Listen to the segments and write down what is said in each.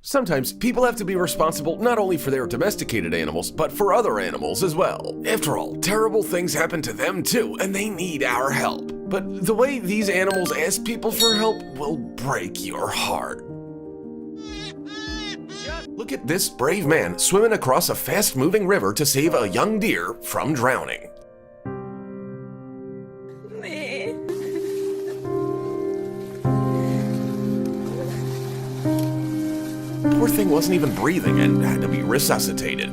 Sometimes people have to be responsible not only for their domesticated animals, but for other animals as well. After all, terrible things happen to them too, and they need our help. But the way these animals ask people for help will break your heart. Look at this brave man swimming across a fast-moving river to save a young deer from drowning. Poor thing wasn't even breathing and had to be resuscitated.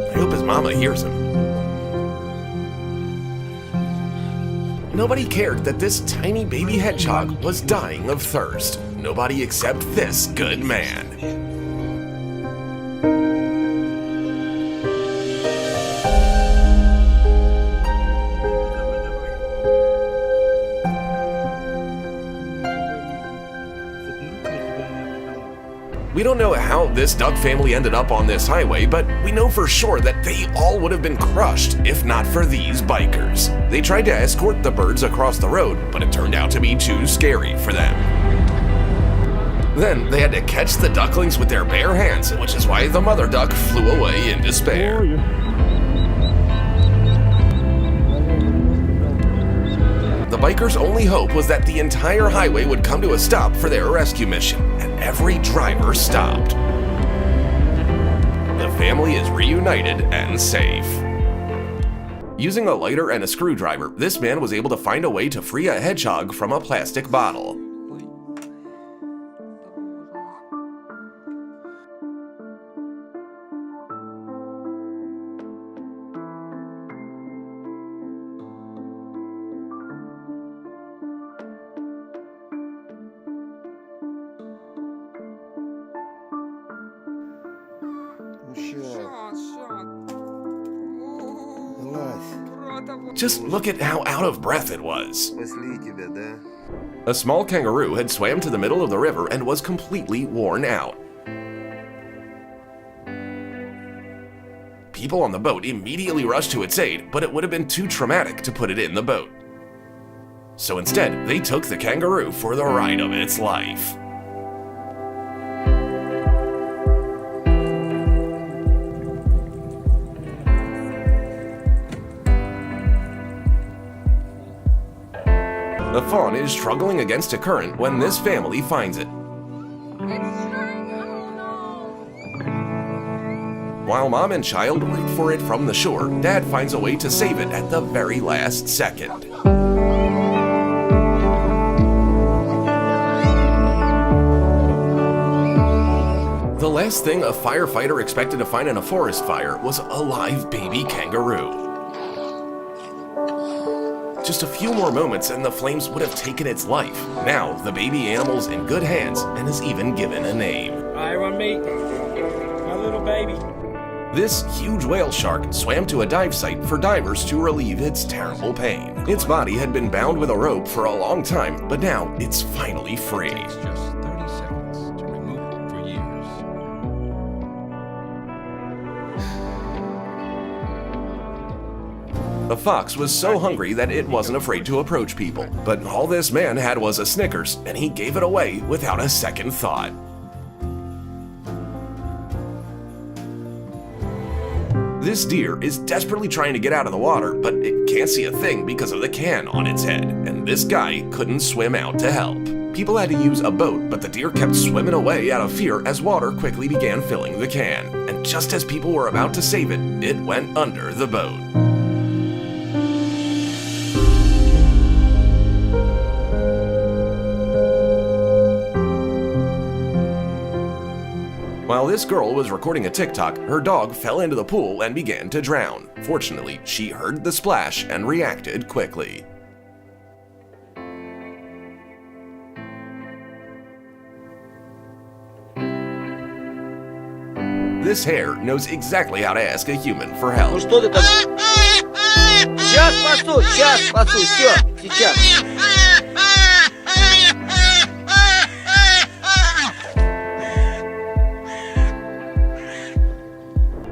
I hope his mama hears him. Nobody cared that this tiny baby hedgehog was dying of thirst. Nobody except this good man. We don't know how this duck family ended up on this highway, but we know for sure that they all would have been crushed if not for these bikers. They tried to escort the birds across the road, but it turned out to be too scary for them. Then they had to catch the ducklings with their bare hands, which is why the mother duck flew away in despair. The bikers' only hope was that the entire highway would come to a stop for their rescue mission, and every driver stopped. The family is reunited and safe. Using a lighter and a screwdriver, this man was able to find a way to free a hedgehog from a plastic bottle. Just look at how out of breath it was. A small kangaroo had swam to the middle of the river and was completely worn out. People on the boat immediately rushed to its aid, but it would have been too traumatic to put it in the boat. So instead, they took the kangaroo for the ride of its life. The fawn is struggling against a current when this family finds it. While mom and child wait for it from the shore, dad finds a way to save it at the very last second. The last thing a firefighter expected to find in a forest fire was a live baby kangaroo. Just a few more moments and the flames would have taken its life. Now, the baby animal's in good hands and is even given a name. Hi, run me. My little baby. This huge whale shark swam to a dive site for divers to relieve its terrible pain. Its body had been bound with a rope for a long time, but now it's finally free. It takes just 30 seconds to remove it for years. The fox was so hungry that it wasn't afraid to approach people, but all this man had was a Snickers, and he gave it away without a second thought. This deer is desperately trying to get out of the water, but it can't see a thing because of the can on its head, and this guy couldn't swim out to help. People had to use a boat, but the deer kept swimming away out of fear as water quickly began filling the can. And just as people were about to save it, it went under the boat. While this girl was recording a TikTok, her dog fell into the pool and began to drown. Fortunately, she heard the splash and reacted quickly. This hare knows exactly how to ask a human for help. Ну что ты там? Сейчас спасу, все, сейчас.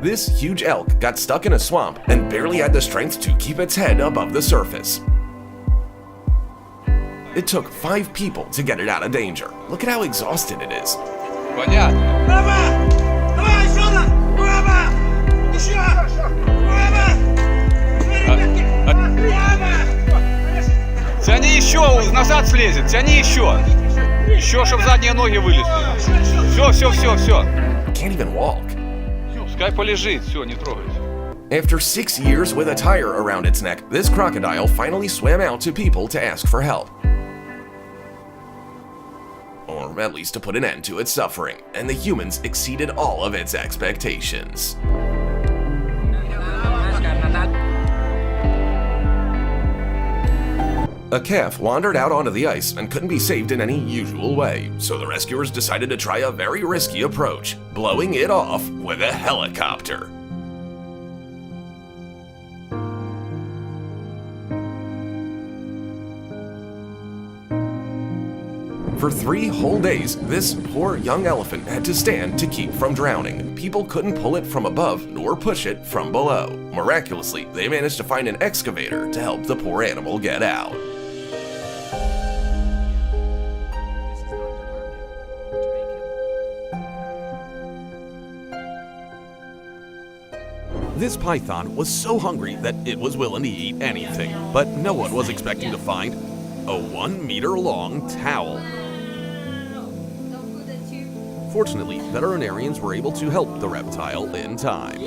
This huge elk got stuck in a swamp and barely had the strength to keep its head above the surface. It took 5 people to get it out of danger. Look at how exhausted it is. Понятно. Тяни еще, назад слезет, тяни еще. Еще, чтобы задние ноги вылезли. Все. Can't even walk. Пускай полежит, все, не трогайте. After 6 years with a tire around its neck, this crocodile finally swam out to people to ask for help. Or at least to put an end to its suffering, and the humans exceeded all of its expectations. A calf wandered out onto the ice and couldn't be saved in any usual way, so the rescuers decided to try a very risky approach, blowing it off with a helicopter. For 3 whole days, this poor young elephant had to stand to keep from drowning. People couldn't pull it from above nor push it from below. Miraculously, they managed to find an excavator to help the poor animal get out. This python was so hungry that it was willing to eat anything, but no one was expecting to find a 1-meter-long towel. Fortunately, veterinarians were able to help the reptile in time.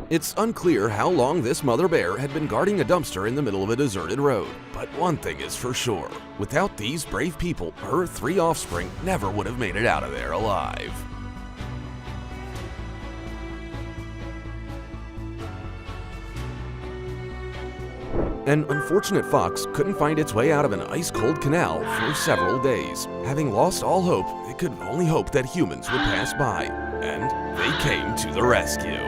It's unclear how long this mother bear had been guarding a dumpster in the middle of a deserted road, but one thing is for sure. Without these brave people, her 3 offspring never would have made it out of there alive. An unfortunate fox couldn't find its way out of an ice-cold canal for several days. Having lost all hope, it could only hope that humans would pass by, and they came to the rescue.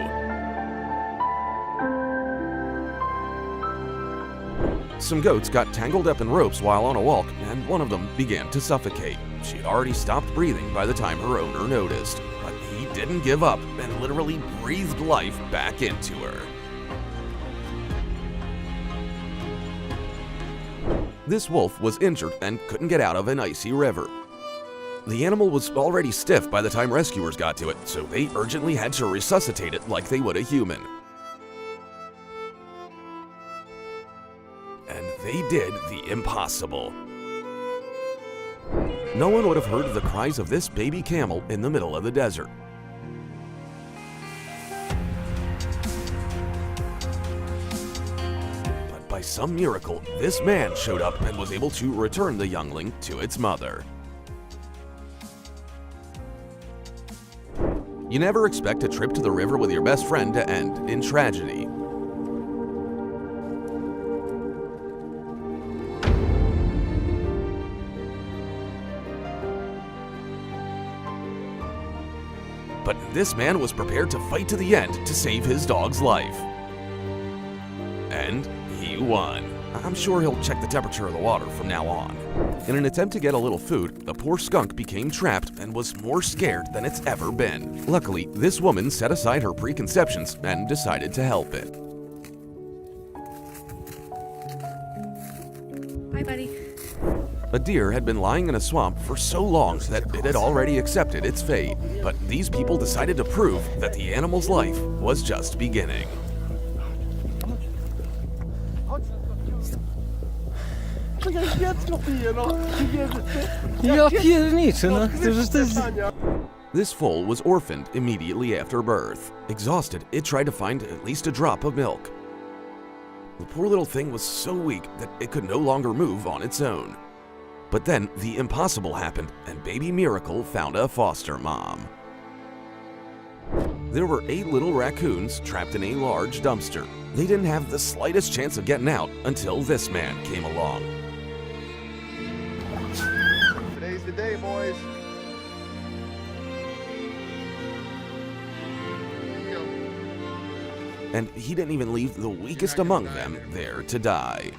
Some goats got tangled up in ropes while on a walk, and one of them began to suffocate. She had already stopped breathing by the time her owner noticed, but he didn't give up and literally breathed life back into her. This wolf was injured and couldn't get out of an icy river. The animal was already stiff by the time rescuers got to it, so they urgently had to resuscitate it like they would a human. And they did the impossible. No one would have heard the cries of this baby camel in the middle of the desert. By some miracle, this man showed up and was able to return the youngling to its mother. You never expect a trip to the river with your best friend to end in tragedy. But this man was prepared to fight to the end to save his dog's life. And he won. I'm sure he'll check the temperature of the water from now on. In an attempt to get a little food, the poor skunk became trapped and was more scared than it's ever been. Luckily, this woman set aside her preconceptions and decided to help it. Bye, buddy. A deer had been lying in a swamp for so long that it had already accepted its fate. But these people decided to prove that the animal's life was just beginning. Ja pierniczę, no. To jest... This foal was orphaned immediately after birth. Exhausted, it tried to find at least a drop of milk. The poor little thing was so weak that it could no longer move on its own. But then the impossible happened, and baby Miracle found a foster mom. There were 8 little raccoons trapped in a large dumpster. They didn't have the slightest chance of getting out until this man came along. Today's the day, boys. And he didn't even leave the weakest among them there to die.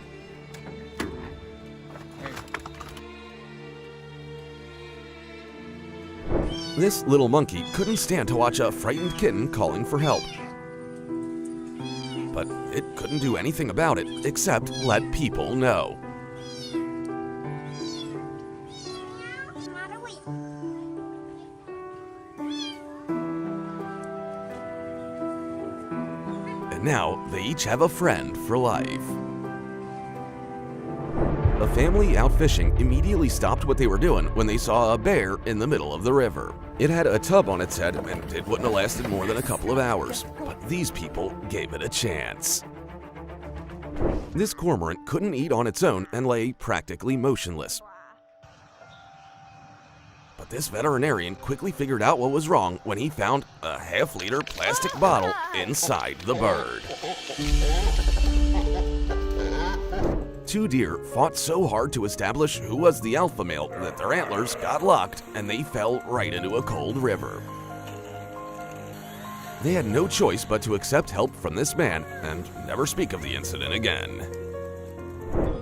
This little monkey couldn't stand to watch a frightened kitten calling for help. But it couldn't do anything about it except let people know. And now they each have a friend for life. A family out fishing immediately stopped what they were doing when they saw a bear in the middle of the river. It had a tub on its head and it wouldn't have lasted more than a couple of hours, but these people gave it a chance. This cormorant couldn't eat on its own and lay practically motionless. But this veterinarian quickly figured out what was wrong when he found a half-liter plastic bottle inside the bird. Two deer fought so hard to establish who was the alpha male that their antlers got locked and they fell right into a cold river. They had no choice but to accept help from this man and never speak of the incident again.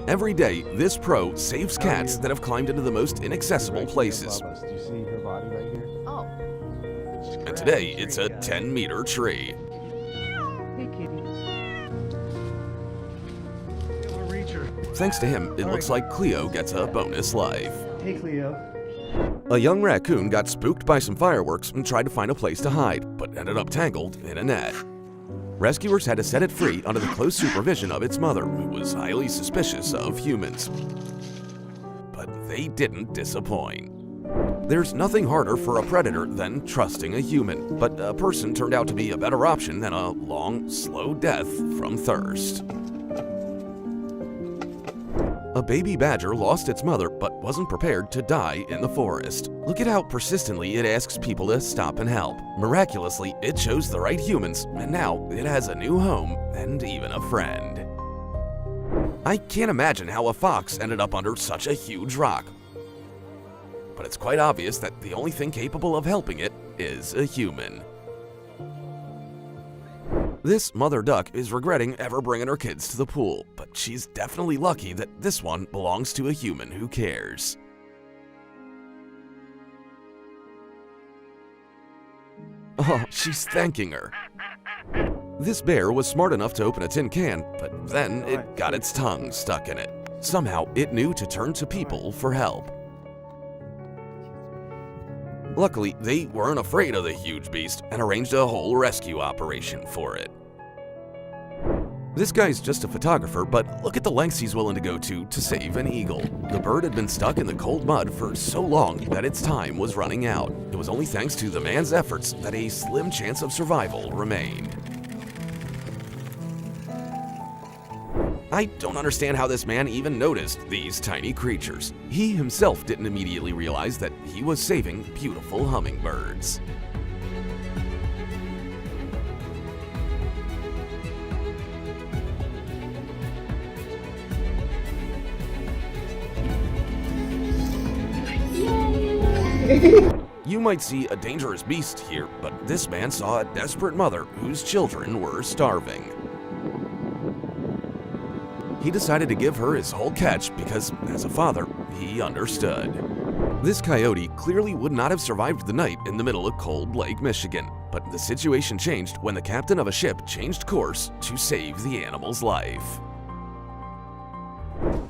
Every day, this pro saves cats that have climbed into the most inaccessible places. Do you see her body right here? Oh. And today, it's a 10-meter tree. Hey, kitty. I'll reach her. Thanks to him, it looks like Cleo gets a bonus life. Hey, Cleo. A young raccoon got spooked by some fireworks and tried to find a place to hide, but ended up tangled in a net. Rescuers had to set it free under the close supervision of its mother, who was highly suspicious of humans. But they didn't disappoint. There's nothing harder for a predator than trusting a human, but a person turned out to be a better option than a long, slow death from thirst. A baby badger lost its mother but wasn't prepared to die in the forest. Look at how persistently it asks people to stop and help. Miraculously, it chose the right humans, and now it has a new home and even a friend. I can't imagine how a fox ended up under such a huge rock. But it's quite obvious that the only thing capable of helping it is a human. This mother duck is regretting ever bringing her kids to the pool, but she's definitely lucky that this one belongs to a human who cares. Oh, she's thanking her. This bear was smart enough to open a tin can, but then it got its tongue stuck in it. Somehow, it knew to turn to people for help. Luckily, they weren't afraid of the huge beast and arranged a whole rescue operation for it. This guy's just a photographer, but look at the lengths he's willing to go to save an eagle. The bird had been stuck in the cold mud for so long that its time was running out. It was only thanks to the man's efforts that a slim chance of survival remained. I don't understand how this man even noticed these tiny creatures. He himself didn't immediately realize that he was saving beautiful hummingbirds. You might see a dangerous beast here, but this man saw a desperate mother whose children were starving. He decided to give her his whole catch because, as a father, he understood. This coyote clearly would not have survived the night in the middle of cold Lake Michigan, but the situation changed when the captain of a ship changed course to save the animal's life.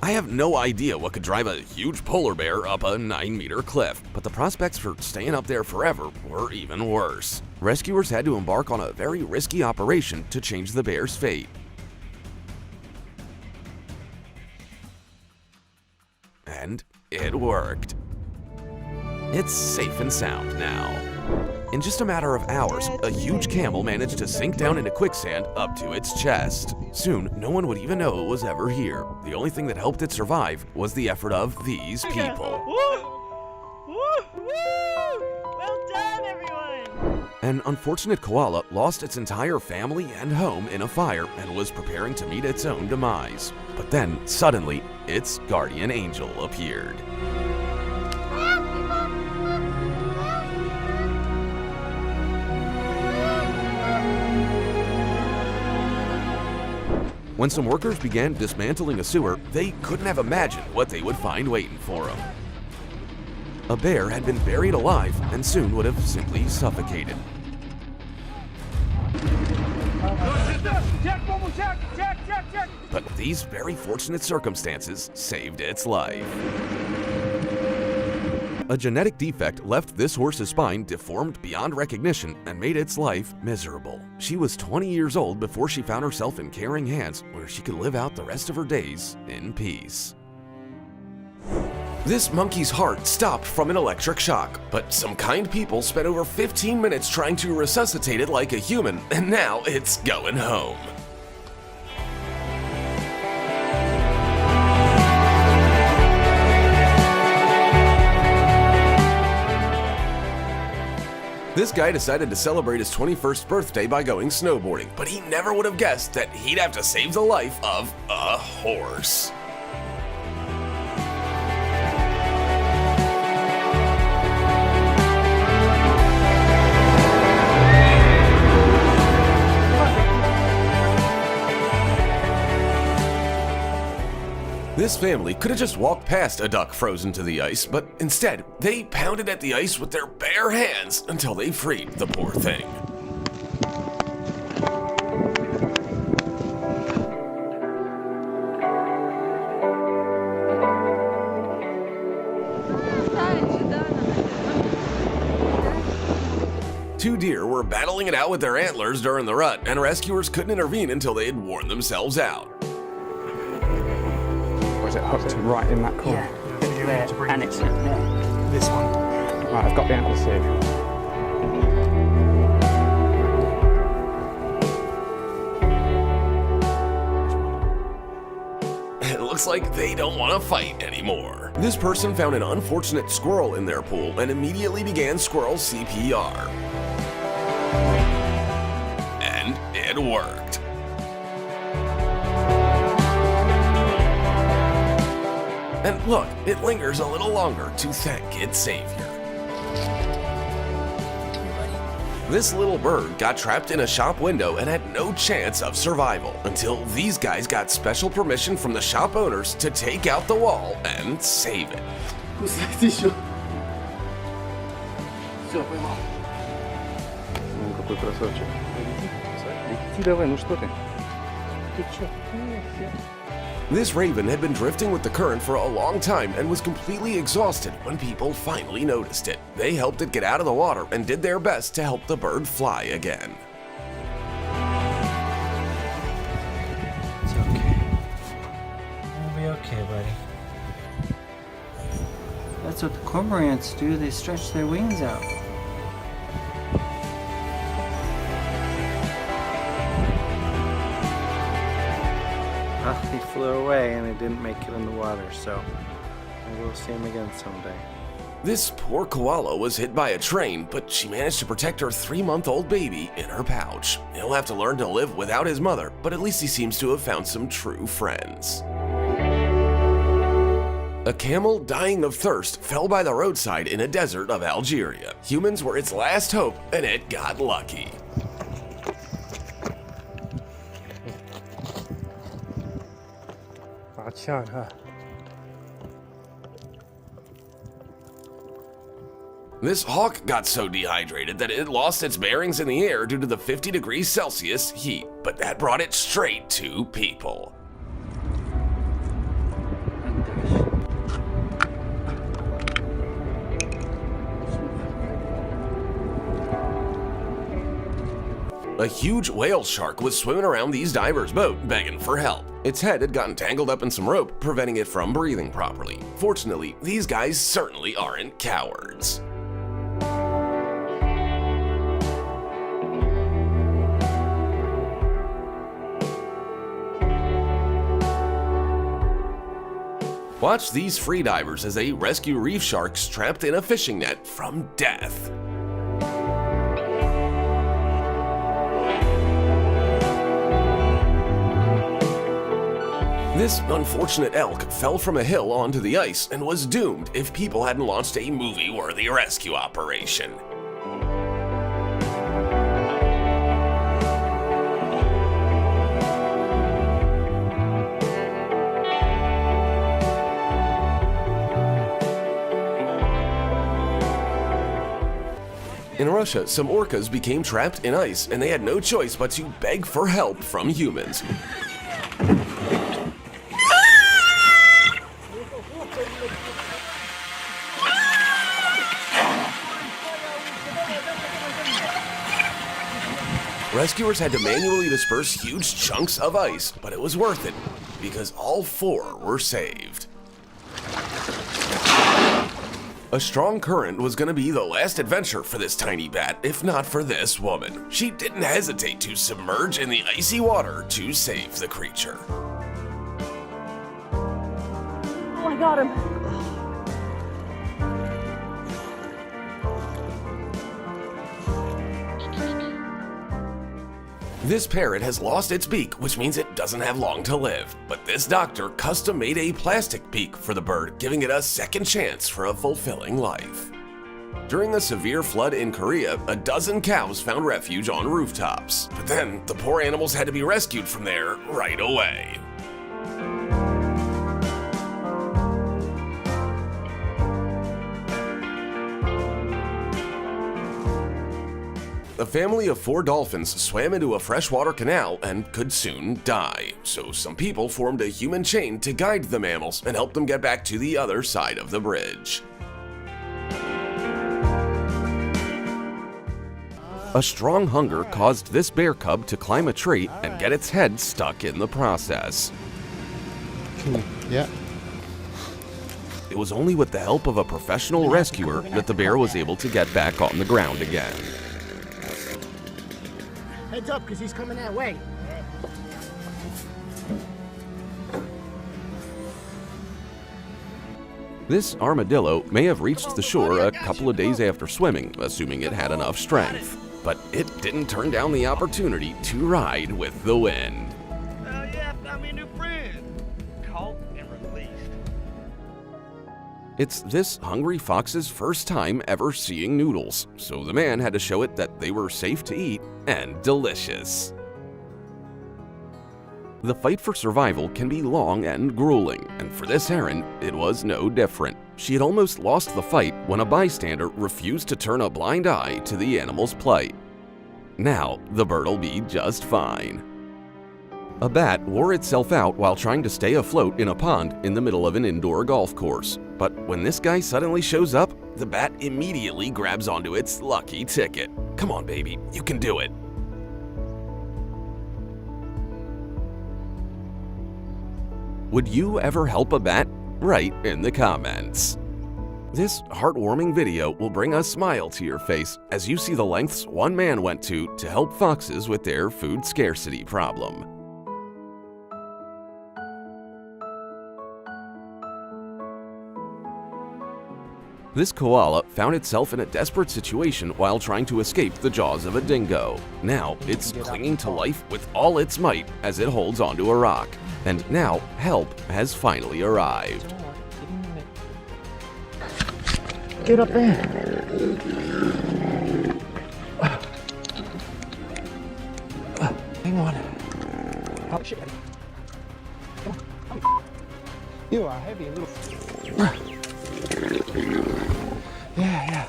I have no idea what could drive a huge polar bear up a 9-meter cliff, but the prospects for staying up there forever were even worse. Rescuers had to embark on a very risky operation to change the bear's fate. And it worked. It's safe and sound now. In just a matter of hours, a huge camel managed to sink down into quicksand up to its chest. Soon, no one would even know it was ever here. The only thing that helped it survive was the effort of these people. Well done, everyone! An unfortunate koala lost its entire family and home in a fire and was preparing to meet its own demise. But then, suddenly, its guardian angel appeared. When some workers began dismantling a sewer, they couldn't have imagined what they would find waiting for them. A bear had been buried alive and soon would have simply suffocated. But these very fortunate circumstances saved its life. A genetic defect left this horse's spine deformed beyond recognition and made its life miserable. She was 20 years old before she found herself in caring hands where she could live out the rest of her days in peace. This monkey's heart stopped from an electric shock, but some kind people spent over 15 minutes trying to resuscitate it like a human, and now it's going home. This guy decided to celebrate his 21st birthday by going snowboarding, but he never would have guessed that he'd have to save the life of a horse. This family could have just walked past a duck frozen to the ice, but instead, they pounded at the ice with their bare hands until they freed the poor thing. Two deer were battling it out with their antlers during the rut, and rescuers couldn't intervene until they had worn themselves out. Was it hooked right in that corner? Yeah, there, and it's there. This one. Right, I've got the antlers here. It looks like they don't want to fight anymore. This person found an unfortunate squirrel in their pool and immediately began squirrel CPR. And it worked. And look, it lingers a little longer to thank its savior. This little bird got trapped in a shop window and had no chance of survival until these guys got special permission from the shop owners to take out the wall and save it. Все, поймал. Ну, какой красавчик. Лети давай, ну что ты? Ты чё? This raven had been drifting with the current for a long time and was completely exhausted when people finally noticed it. They helped it get out of the water and did their best to help the bird fly again. It's okay. It'll be okay, buddy. That's what the cormorants do. They stretch their wings out. He flew away and it didn't make it in the water, so maybe we'll see him again someday. This poor koala was hit by a train, but she managed to protect her 3-month-old baby in her pouch. He'll have to learn to live without his mother, but at least he seems to have found some true friends. A camel dying of thirst fell by the roadside in a desert of Algeria. Humans were its last hope, and it got lucky. This hawk got so dehydrated that it lost its bearings in the air due to the 50 degrees Celsius heat, but that brought it straight to people. A huge whale shark was swimming around these divers' boat, begging for help. Its head had gotten tangled up in some rope, preventing it from breathing properly. Fortunately, these guys certainly aren't cowards. Watch these freedivers as they rescue reef sharks trapped in a fishing net from death. This unfortunate elk fell from a hill onto the ice and was doomed if people hadn't launched a movie-worthy rescue operation. In Russia, some orcas became trapped in ice and they had no choice but to beg for help from humans. Rescuers had to manually disperse huge chunks of ice, but it was worth it because all 4 were saved. A strong current was going to be the last adventure for this tiny bat, if not for this woman. She didn't hesitate to submerge in the icy water to save the creature. Oh, I got him. This parrot has lost its beak, which means it doesn't have long to live. But this doctor custom made a plastic beak for the bird, giving it a second chance for a fulfilling life. During the severe flood in Korea, a dozen cows found refuge on rooftops. But then, the poor animals had to be rescued from there right away. A family of 4 dolphins swam into a freshwater canal and could soon die, so some people formed a human chain to guide the mammals and help them get back to the other side of the bridge. A strong hunger caused this bear cub to climb a tree and get its head stuck in the process. Yeah. It was only with the help of a professional rescuer that the bear was able to get back on the ground again. Heads up, because he's coming that way. This armadillo may have reached the shore a couple of days after swimming, assuming it had enough strength. But it didn't turn down the opportunity to ride with the wind. Oh yeah, I found me a new friend. Caught and released. It's this hungry fox's first time ever seeing noodles, so the man had to show it that they were safe to eat and delicious. The fight for survival can be long and grueling, and for this heron, it was no different. She had almost lost the fight when a bystander refused to turn a blind eye to the animal's plight. Now, the bird'll be just fine. A bat wore itself out while trying to stay afloat in a pond in the middle of an indoor golf course. But when this guy suddenly shows up, the bat immediately grabs onto its lucky ticket. Come on, baby, you can do it. Would you ever help a bat? Write in the comments. This heartwarming video will bring a smile to your face as you see the lengths one man went to help foxes with their food scarcity problem. This koala found itself in a desperate situation while trying to escape the jaws of a dingo. Now, it's clinging to life with all its might as it holds onto a rock. And now, help has finally arrived. Get up there. Hang on. Oh, shit. Come on. You are heavy, little. Yeah.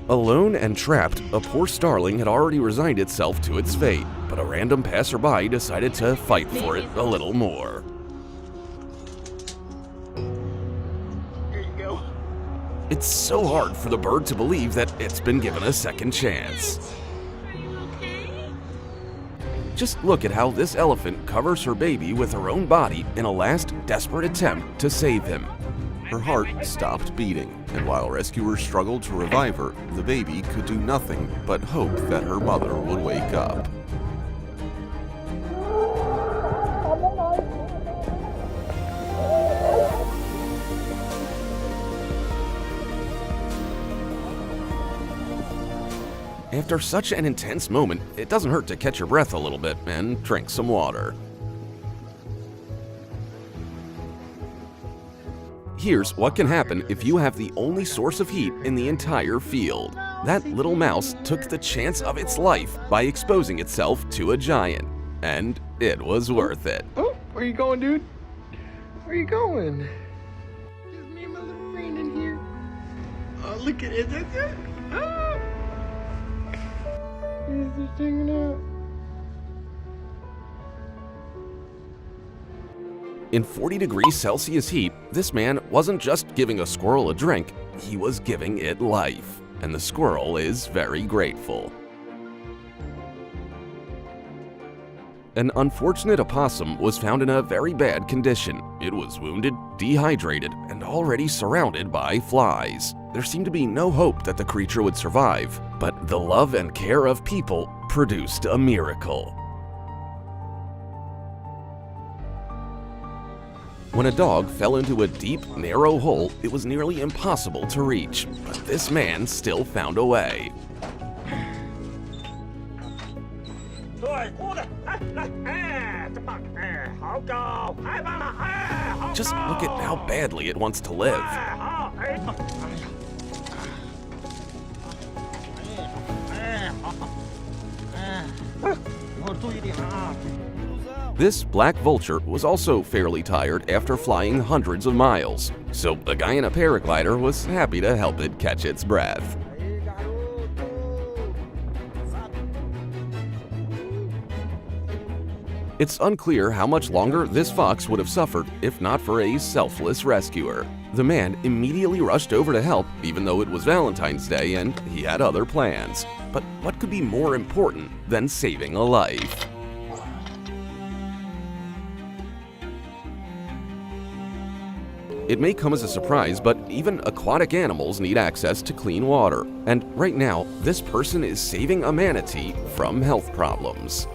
Alone and trapped, a poor starling had already resigned itself to its fate, but a random passerby decided to fight for it a little more. Here you go. It's so hard for the bird to believe that it's been given a second chance. Just look at how this elephant covers her baby with her own body in a last desperate attempt to save him. Her heart stopped beating, and while rescuers struggled to revive her, the baby could do nothing but hope that her mother would wake up. After such an intense moment, it doesn't hurt to catch your breath a little bit and drink some water. Here's what can happen if you have the only source of heat in the entire field. That little mouse took the chance of its life by exposing itself to a giant, and it was worth it. Oh, where you going, dude? Where you going? Just me and my little friend in here. Oh, look at it. In 40 degrees Celsius heat, this man wasn't just giving a squirrel a drink, he was giving it life. And the squirrel is very grateful. An unfortunate opossum was found in a very bad condition. It was wounded, dehydrated, and already surrounded by flies. There seemed to be no hope that the creature would survive, but the love and care of people produced a miracle. When a dog fell into a deep, narrow hole, it was nearly impossible to reach, but this man still found a way. Just look at how badly it wants to live. This black vulture was also fairly tired after flying hundreds of miles, so a guy in a paraglider was happy to help it catch its breath. It's unclear how much longer this fox would have suffered if not for a selfless rescuer. The man immediately rushed over to help, even though it was Valentine's Day and he had other plans. But what could be more important than saving a life? It may come as a surprise, but even aquatic animals need access to clean water. And right now, this person is saving a manatee from health problems.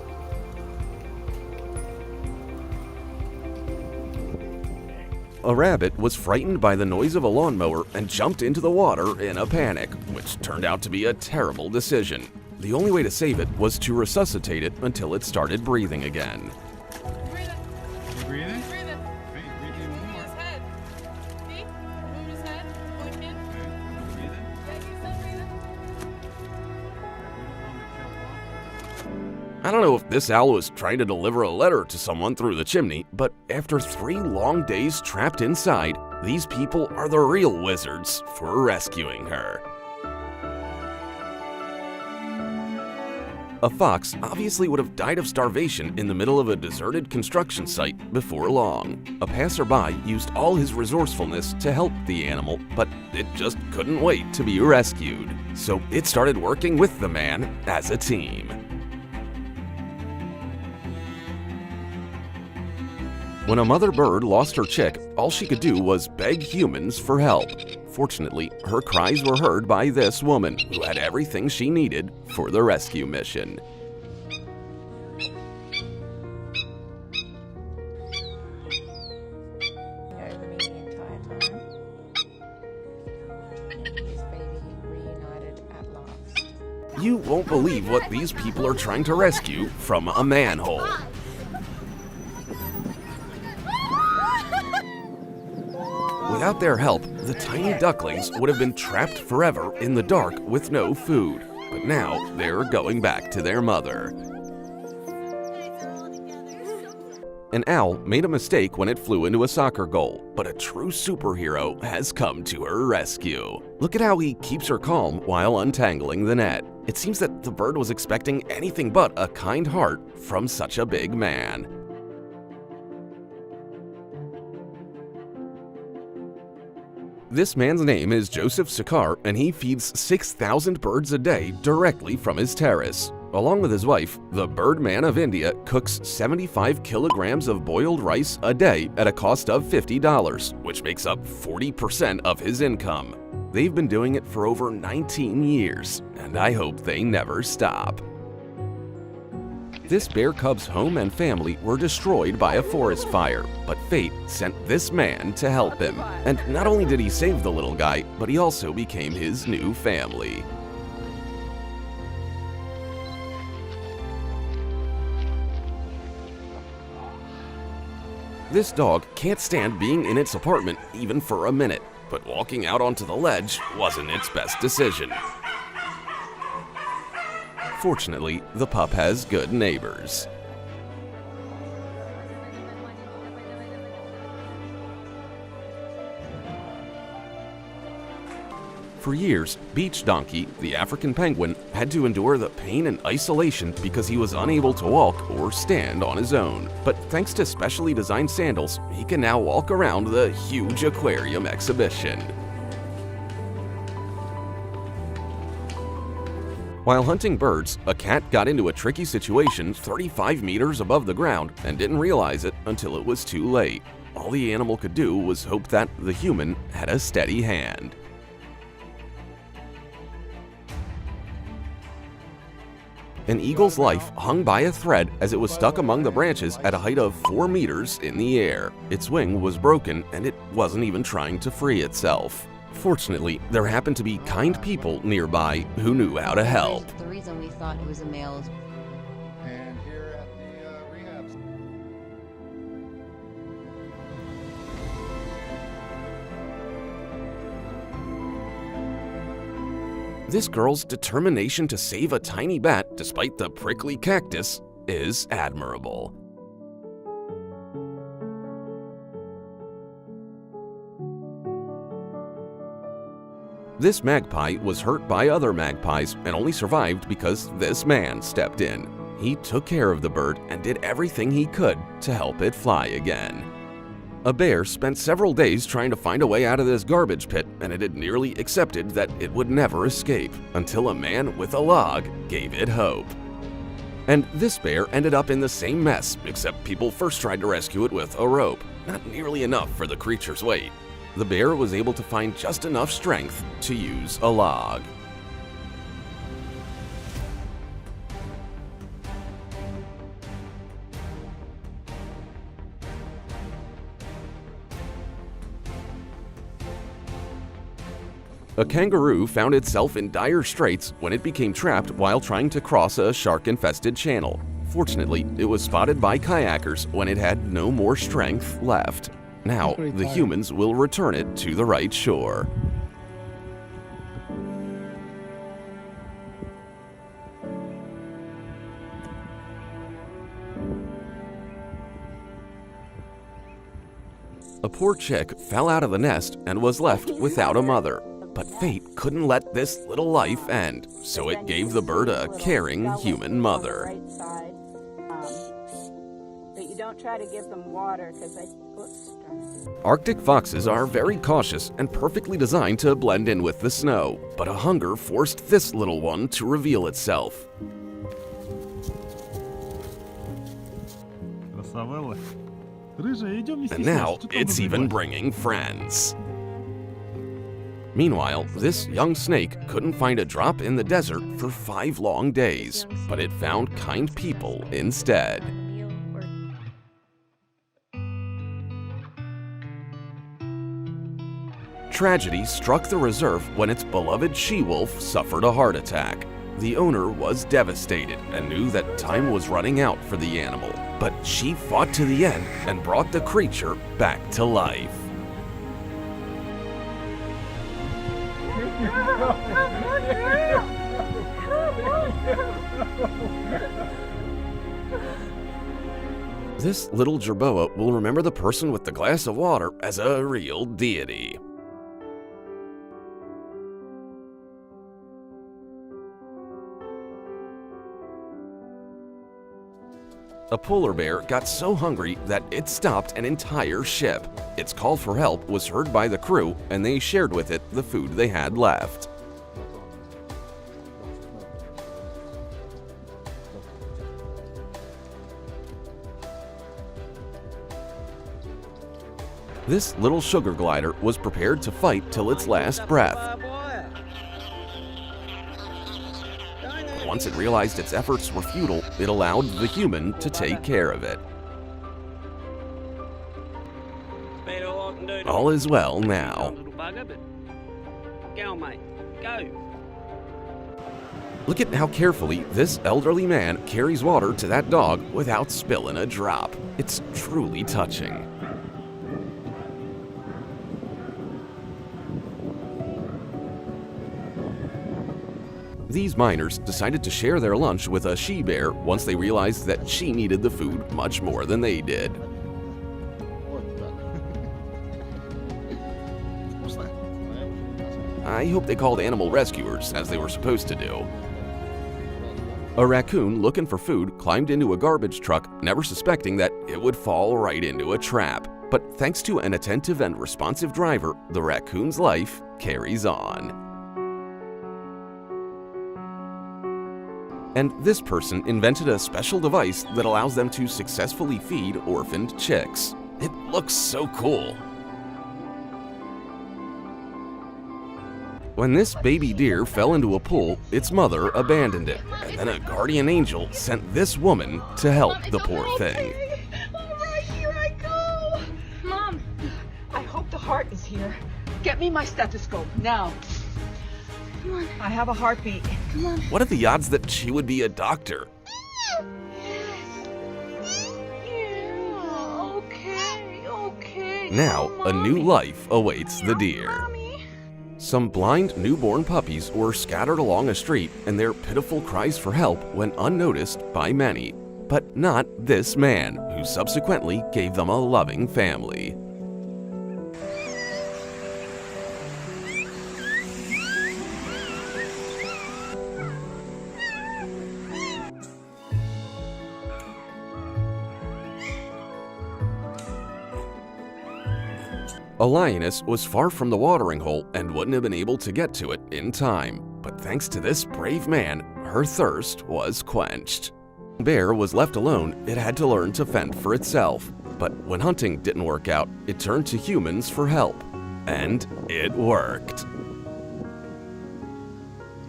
A rabbit was frightened by the noise of a lawnmower and jumped into the water in a panic, which turned out to be a terrible decision. The only way to save it was to resuscitate it until it started breathing again. Breathing? I don't know if this owl was trying to deliver a letter to someone through the chimney, but after 3 long days trapped inside, these people are the real wizards for rescuing her. A fox obviously would have died of starvation in the middle of a deserted construction site before long. A passerby used all his resourcefulness to help the animal, but it just couldn't wait to be rescued. So it started working with the man as a team. When a mother bird lost her chick, all she could do was beg humans for help. Fortunately, her cries were heard by this woman, who had everything she needed for the rescue mission. Over me the entire time. And his baby reunited at last. You won't believe what these people are trying to rescue from a manhole. Without their help, the tiny ducklings would have been trapped forever in the dark with no food. But now they're going back to their mother. An owl made a mistake when it flew into a soccer goal, but a true superhero has come to her rescue. Look at how he keeps her calm while untangling the net. It seems that the bird was expecting anything but a kind heart from such a big man. This man's name is Joseph Sakar, and he feeds 6,000 birds a day directly from his terrace. Along with his wife, the Birdman of India cooks 75 kilograms of boiled rice a day at a cost of $50, which makes up 40% of his income. They've been doing it for over 19 years, and I hope they never stop. This bear cub's home and family were destroyed by a forest fire, but fate sent this man to help him. And not only did he save the little guy, but he also became his new family. This dog can't stand being in its apartment even for a minute, but walking out onto the ledge wasn't its best decision. Fortunately, the pup has good neighbors. For years, Beach Donkey, the African penguin, had to endure the pain and isolation because he was unable to walk or stand on his own. But thanks to specially designed sandals, he can now walk around the huge aquarium exhibition. While hunting birds, a cat got into a tricky situation 35 meters above the ground and didn't realize it until it was too late. All the animal could do was hope that the human had a steady hand. An eagle's life hung by a thread as it was stuck among the branches at a height of 4 meters in the air. Its wing was broken and it wasn't even trying to free itself. Fortunately, there happened to be kind people nearby who knew how to help. The reason we thought it was a male is And here at the rehab. This girl's determination to save a tiny bat despite the prickly cactus is admirable. This magpie was hurt by other magpies and only survived because this man stepped in. He took care of the bird and did everything he could to help it fly again. A bear spent several days trying to find a way out of this garbage pit, and it had nearly accepted that it would never escape until a man with a log gave it hope. And this bear ended up in the same mess, except people first tried to rescue it with a rope. Not nearly enough for the creature's weight. The bear was able to find just enough strength to use a log. A kangaroo found itself in dire straits when it became trapped while trying to cross a shark-infested channel. Fortunately, it was spotted by kayakers when it had no more strength left. Now, the humans will return it to the right shore. A poor chick fell out of the nest and was left without a mother. But fate couldn't let this little life end, so it gave the bird a caring human mother. But you don't try to give them water because Arctic foxes are very cautious and perfectly designed to blend in with the snow, but a hunger forced this little one to reveal itself. And now it's even bringing friends. Meanwhile, this young snake couldn't find a drop in the desert for 5 long days, but it found kind people instead. Tragedy struck the reserve when its beloved she-wolf suffered a heart attack. The owner was devastated and knew that time was running out for the animal, but she fought to the end and brought the creature back to life. This little jerboa will remember the person with the glass of water as a real deity. A polar bear got so hungry that it stopped an entire ship. Its call for help was heard by the crew, and they shared with it the food they had left. This little sugar glider was prepared to fight till its last breath. Once it realized its efforts were futile, it allowed the human to take care of it. All is well now. Look at how carefully this elderly man carries water to that dog without spilling a drop. It's truly touching. These miners decided to share their lunch with a she-bear once they realized that she needed the food much more than they did. I hope they called animal rescuers, as they were supposed to do. A raccoon looking for food climbed into a garbage truck, never suspecting that it would fall right into a trap. But thanks to an attentive and responsive driver, the raccoon's life carries on. And this person invented a special device that allows them to successfully feed orphaned chicks. It looks so cool. When this baby deer fell into a pool, its mother abandoned it, and then a guardian angel sent this woman to help the poor thing. All right, here I go. Mom, I hope the heart is here. Get me my stethoscope, now. Come on. I have a heartbeat. Come on. What are the odds that she would be a doctor? Okay. Now, a new life awaits the deer. Some blind newborn puppies were scattered along a street, and their pitiful cries for help went unnoticed by many. But not this man, who subsequently gave them a loving family. A lioness was far from the watering hole and wouldn't have been able to get to it in time. But thanks to this brave man, her thirst was quenched. Bear was left alone. It had to learn to fend for itself. But when hunting didn't work out, it turned to humans for help. And it worked.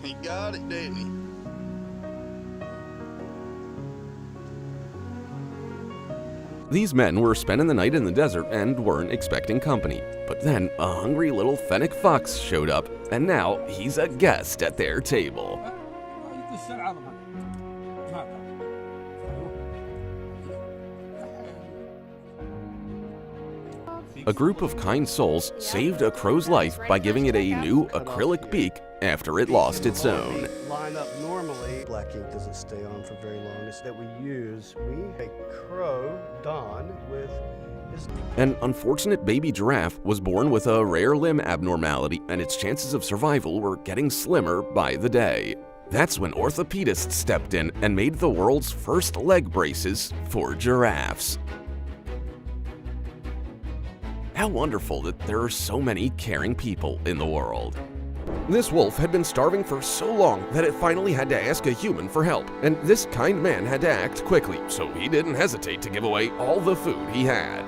He got it, didn't he? These men were spending the night in the desert and weren't expecting company. But then a hungry little fennec fox showed up, and now he's a guest at their table. A group of kind souls saved a crow's life by giving it a new acrylic beak after it lost its own. Line up normally. Black ink doesn't stay on for very long. It's that we use a crow, Don, with his... An unfortunate baby giraffe was born with a rare limb abnormality, and its chances of survival were getting slimmer by the day. That's when orthopedists stepped in and made the world's first leg braces for giraffes. How wonderful that there are so many caring people in the world. This wolf had been starving for so long that it finally had to ask a human for help, and this kind man had to act quickly, so he didn't hesitate to give away all the food he had.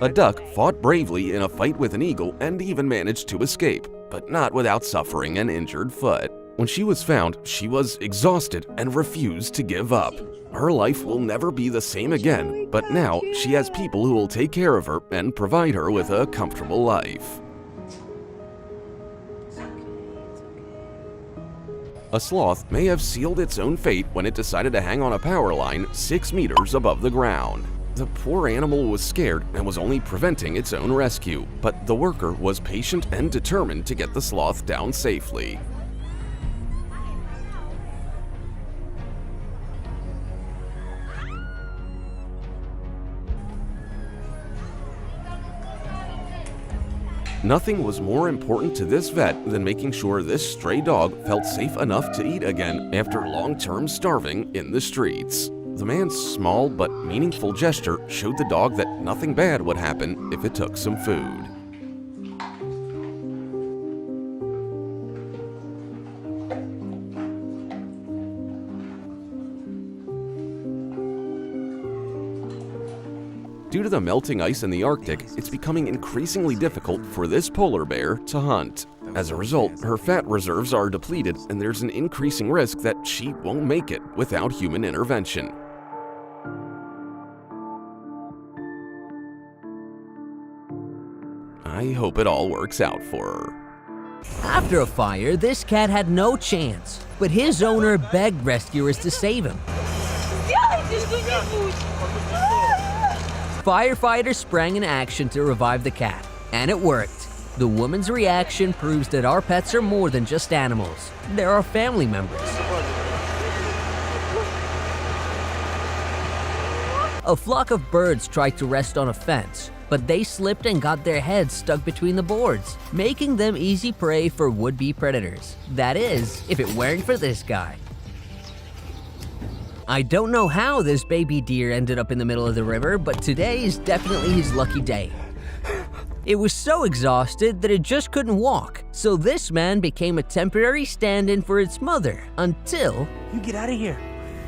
A duck fought bravely in a fight with an eagle and even managed to escape, but not without suffering an injured foot. When she was found, she was exhausted and refused to give up. Her life will never be the same again, but now she has people who will take care of her and provide her with a comfortable life. A sloth may have sealed its own fate when it decided to hang on a power line 6 meters above the ground. The poor animal was scared and was only preventing its own rescue, but the worker was patient and determined to get the sloth down safely. Nothing was more important to this vet than making sure this stray dog felt safe enough to eat again after long-term starving in the streets. The man's small but meaningful gesture showed the dog that nothing bad would happen if it took some food. Due to the melting ice in the Arctic, it's becoming increasingly difficult for this polar bear to hunt. As a result, her fat reserves are depleted, and there's an increasing risk that she won't make it without human intervention. I hope it all works out for her. After a fire, this cat had no chance, but his owner begged rescuers to save him. Firefighters sprang in action to revive the cat, and it worked. The woman's reaction proves that our pets are more than just animals. They're our family members. A flock of birds tried to rest on a fence, but they slipped and got their heads stuck between the boards, making them easy prey for would-be predators. That is, if it weren't for this guy. I don't know how this baby deer ended up in the middle of the river, but today is definitely his lucky day. It was so exhausted that it just couldn't walk, so this man became a temporary stand-in for its mother until... You get out of here.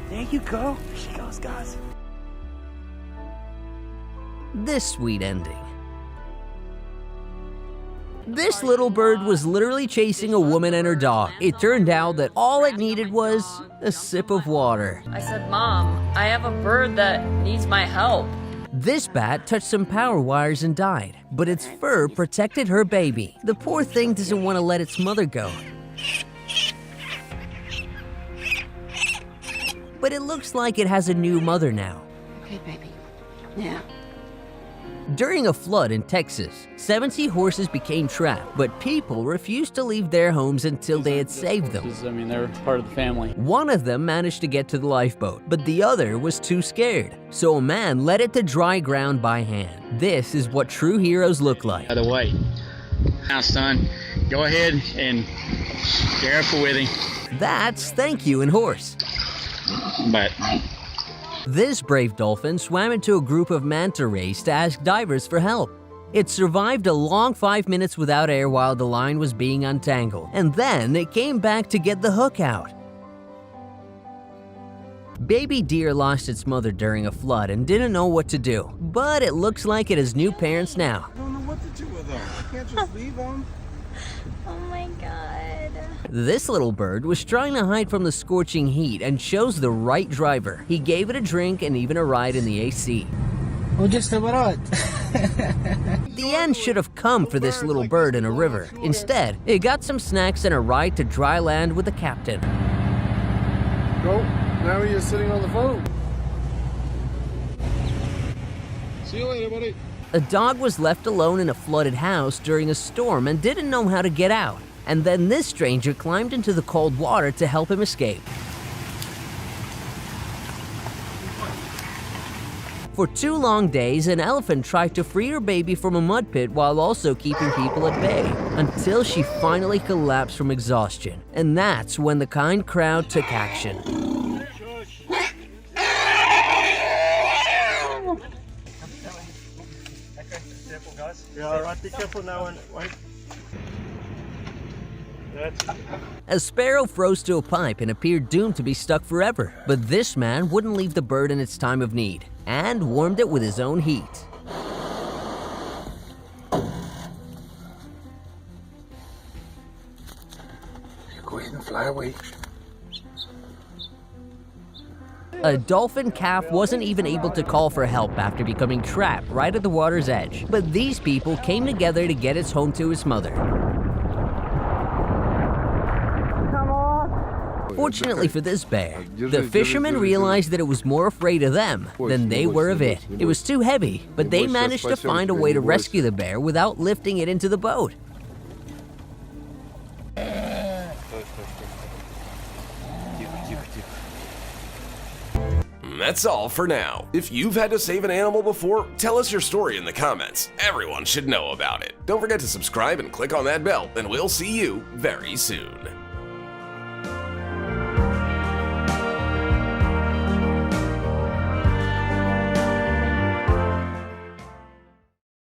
There you go. There she goes, guys. This sweet ending. This little bird was literally chasing a woman and her dog. It turned out that all it needed was a sip of water. I said, Mom, I have a bird that needs my help. This bat touched some power wires and died, but its fur protected her baby. The poor thing doesn't want to let its mother go. But it looks like it has a new mother now. Okay, baby. Now. During a flood in Texas, 70 horses became trapped, but people refused to leave their homes until they had saved them. I mean, they're part of the family. One of them managed to get to the lifeboat, but the other was too scared. So a man led it to dry ground by hand. This is what true heroes look like. By the way, now son, go ahead and be careful with him. That's thank you in horse. But this brave dolphin swam into a group of manta rays to ask divers for help. It survived a long 5 minutes without air while the line was being untangled, and then it came back to get the hook out. Baby deer lost its mother during a flood and didn't know what to do, but it looks like it has new parents now. I don't know what to do with them. I can't just leave them. Oh my God. This little bird was trying to hide from the scorching heat and chose the right driver. He gave it a drink and even a ride in the AC. The end should have come for this little bird in a river. Instead, it got some snacks and a ride to dry land with the captain. Go. Now you're sitting on the phone. See you later, buddy. A dog was left alone in a flooded house during a storm and didn't know how to get out. And then this stranger climbed into the cold water to help him escape. For 2 long days, an elephant tried to free her baby from a mud pit while also keeping people at bay, until she finally collapsed from exhaustion. And that's when the kind crowd took action. Yeah, all right, be careful now and wait. A sparrow froze to a pipe and appeared doomed to be stuck forever. But this man wouldn't leave the bird in its time of need, and warmed it with his own heat. Go ahead and fly away. A dolphin calf wasn't even able to call for help after becoming trapped right at the water's edge. But these people came together to get its home to its mother. Fortunately for this bear, the fishermen realized that it was more afraid of them than they were of it. It was too heavy, but they managed to find a way to rescue the bear without lifting it into the boat. That's all for now. If you've had to save an animal before, tell us your story in the comments. Everyone should know about it. Don't forget to subscribe and click on that bell, and we'll see you very soon.